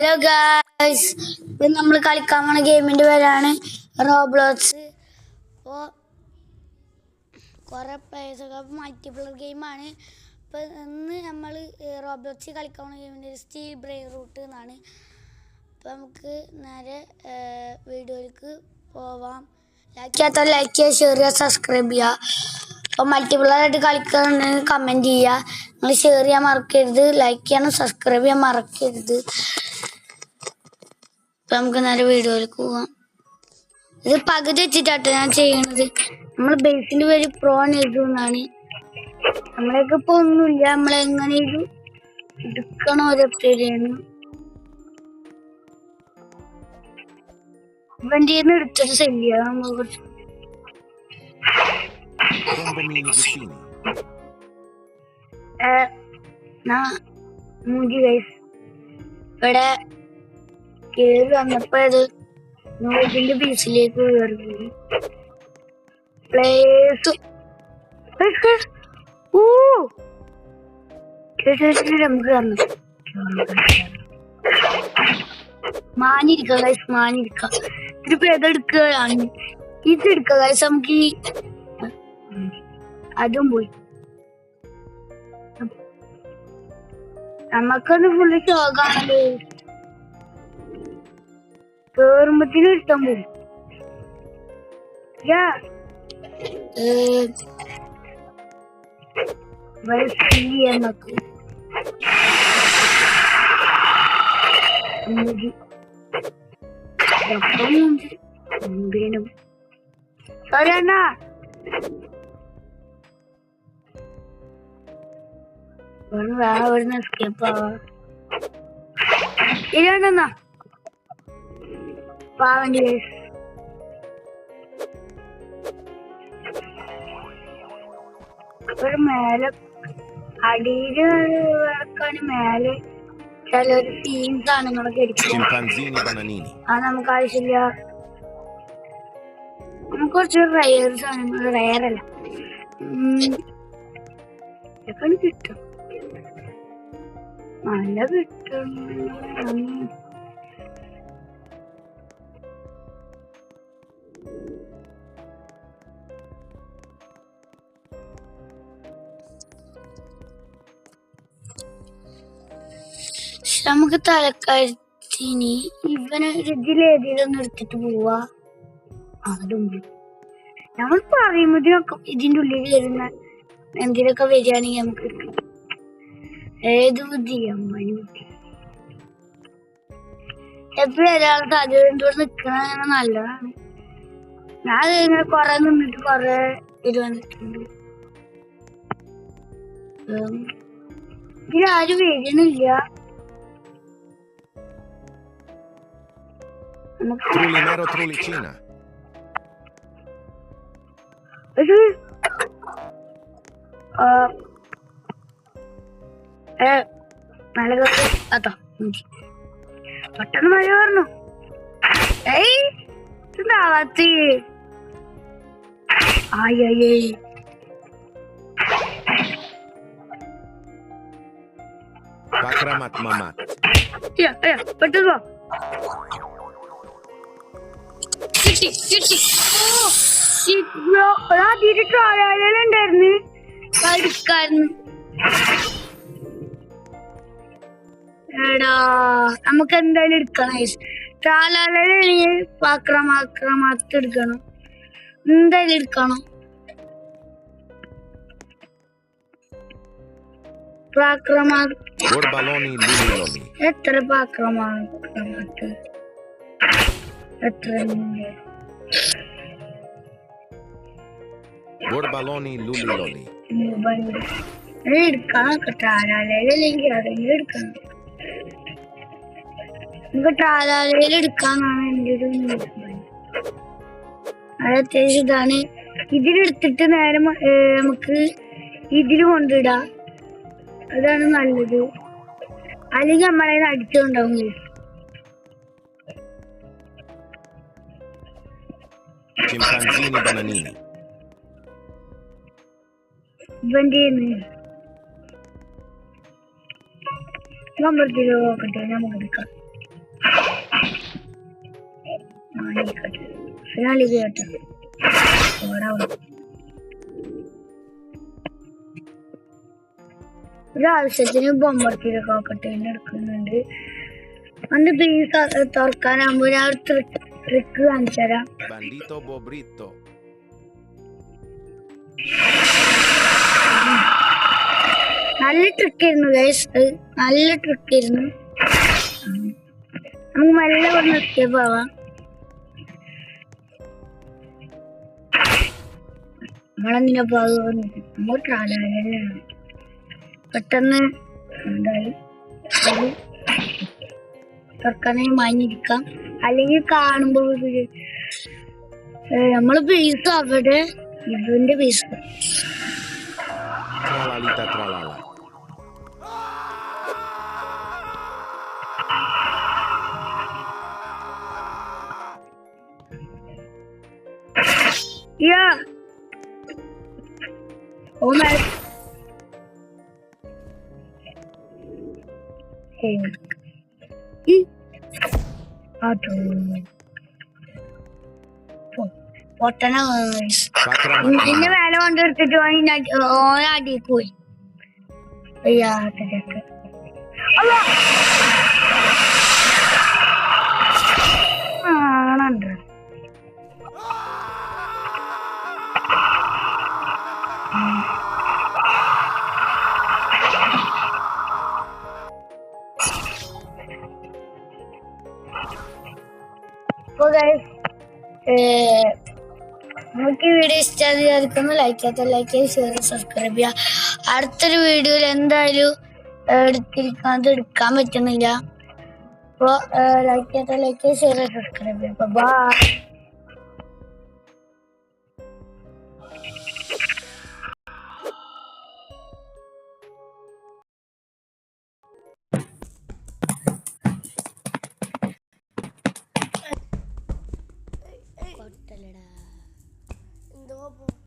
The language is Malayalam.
ഹലോ ഗായ്സ്, ഇപ്പം നമ്മൾ കളിക്കാൻ പോണ ഗെയിമിൻ്റെ പേരാണ് റോബ്ലോക്സ്. അപ്പോൾ കുറേ പ്ലേയേഴ്സൊക്കെ മൾട്ടിപ്ലെയർ ഗെയിമാണ്. അപ്പോൾ ഇന്ന് നമ്മൾ റോബ്ലോക്സ് കളിക്കാൻ പോണ ഗെയിമിൻ്റെ സ്റ്റീൽ ബ്രെയിൻ റൂട്ട് എന്നാണ്. അപ്പോൾ നമുക്ക് നേരെ വീഡിയോയിലേക്ക് പോവാം. ലൈക്ക് ചെയ്യാത്ത ലൈക്ക് ചെയ്യുക, ഷെയർ ചെയ്യുക, സബ്സ്ക്രൈബ് ചെയ്യുക. അപ്പോൾ മൾട്ടിപ്ലെയർ ആയിട്ട് കളിക്കാനുണ്ടെങ്കിൽ കമൻറ്റ് ചെയ്യുക. നിങ്ങൾ ഷെയർ ചെയ്യാൻ മറക്കരുത്, ലൈക്ക് ചെയ്യണം, സബ്സ്ക്രൈബ് ചെയ്യാൻ മറക്കരുത്. ഇപ്പം നമുക്ക് നേരെ വീഡിയോയിലേക്ക് പോവാം. ഇത് പകുതി വെച്ചിട്ടാട്ടോ ഞാൻ ചെയ്യണത്. നമ്മൾ ബേസിൻ്റെ പേര് പ്രോ എഴുതുന്നതാണ്. നമ്മളെയൊക്കെ ഇപ്പോൾ ഒന്നുമില്ല, നമ്മളെങ്ങനെ ഇത് എടുക്കണം ഓരോരുത്തരെയാണ്. ഇവൻ്റെ നിന്ന് എടുത്തിട്ട് ശരിയാ നമ്മൾ കുറച്ച് ഇവിടെ കേറി വന്നപ്പോ അത് നോട്ടിന്റെ പീസിലേക്ക് കയറി പ്ലേസ് നമുക്ക് മാനിരിക്കാം ഗൈസ്, മാനിരിക്കാം. ഇതിപ്പോ ഏതെടുക്കുകയാണ്, ഇതെടുക്കുക ഗൈസ്. നമുക്ക് ഈ അതും പോയി, നമുക്കൊന്ന് ഫുള്ള് ഷോക്കാണല്ലോ. കേറുമ്പത്തിന് ഇഷ്ടം പോകും. എന്നൊക്കെ വീണ്ടും സോറിയണ്ണാ. വേറെ എസ്കേപ്പ് ആവാ ഇല്ലാണ്ടെന്നാ പാവണ്ടി. ഒരു മേലെ അടിയില് കിടക്കാന് മേലെ ചിലൊരു തീം സാധനങ്ങളൊക്കെ എടുക്കും. അത് നമുക്ക് ആവശ്യമില്ല. നമുക്ക് കുറച്ച് റയർ സാധനങ്ങൾ, റയറല്ല ഇതൊക്കെ കിട്ടും, നല്ല കിട്ടും. നമുക്ക് തലക്കരുത്തിന് ഇവന് ഇതിലേതിലൊന്നും എടുത്തിട്ട് പോവാ. അതും നമ്മൾ പറയുമ്പോഴൊക്കെ ഇതിൻ്റെ ഉള്ളിൽ വരുന്ന എന്തിനൊക്കെ വരികയാണെങ്കിൽ നമുക്ക് എടുക്കാം. ഏത് ബുദ്ധിയാണ് ബുദ്ധി. എപ്പോഴും ഒരാൾ സാധ്യതയോട് നിൽക്കണ നല്ലതാണ്. ഞാൻ ഇങ്ങനെ കൊറേ നിന്നിട്ട് കൊറേ ഇത് വന്നിട്ടുണ്ട്. ഇതിലാരും വരുന്നില്ല. പെട്ടെന്ന് മഴ പറഞ്ഞു. എന്താവാത്തി ആയേ പെട്ടെന്ന് ഉണ്ടായിരുന്നു എടാ. നമുക്ക് എന്തായാലും എടുക്കണം പാക്രമാക്രമാത്ത് എടുക്കണം, എന്തായാലും എടുക്കണം. എത്ര പാക്രമാക്രമാത്ത് എത്ര എടുക്കാൻ ട്രാലയിലെങ്കിൽ അതെങ്കിലും എടുക്കണം. നമുക്ക് ട്രാലയിൽ എടുക്കാന്നാണ് എൻ്റെ ഒരു അത് അത്യാവശ്യം ഇതാണ്. ഇതിലെടുത്തിട്ട് നേരെ നമുക്ക് ഇതിൽ കൊണ്ടിടാം, അതാണ് നല്ലത്. അല്ലെങ്കിൽ നമ്മളതിന് അടിച്ചുണ്ടാവും. ഇവൻ്റെ നമ്പർ നോക്കട്ടെ, നമുക്ക് എടുക്കാം. ആയിക്കോട്ടെ ഫിനാലി കേട്ടോ. ഒരാവശ്യത്തിന് ബൊമ്മർത്തിയിലൊക്കെ നോക്കട്ടെ എടുക്കുന്നുണ്ട്. അന്ന് പീസ് തുറക്കാനാകുമ്പോ ഞാൻ ട്രിക്ക് കാണിച്ചു തരാം. നല്ല ട്രിക്കായിരുന്നു ഗൈസ്, നല്ല ട്രിക്കായിരുന്നു. നമുക്ക് മെല്ലെ കൊണ്ട് എസ്കേപ്പ് ആവാം. നമ്മളെന്തിനാ പോകുന്നത്? പെട്ടെന്ന് എന്തായി തുറക്കാനായി മാഞ്ഞിരിക്കാം. അല്ലെങ്കിൽ കാണുമ്പോ നമ്മള് പീസ് അവിടെ ഇതിന്റെ പീസ് പൊട്ടന ഇതിന്റെ മേലെ കൊണ്ട് എടുത്തിട്ട് ഓടി പോയി. ആണുണ്ട് നമുക്ക് ഈ വീഡിയോ ഇഷ്ടമായി വിചാരിക്കുന്നു. ലൈക്ക് ചെയ്യാത്ത ലൈക്ക് ചെയ്യുക, ഷെയർ സബ്സ്ക്രൈബ് ചെയ്യുക. അടുത്തൊരു വീഡിയോയിൽ എന്തായാലും എടുക്കാൻ പറ്റുന്നില്ല. അപ്പോൾ ലൈക്ക് ചെയ്യാത്ത ലൈക്ക് ചെയ്യുക, ഷെയർ സബ്സ്ക്രൈബ് ചെയ്യുക. ബൈ.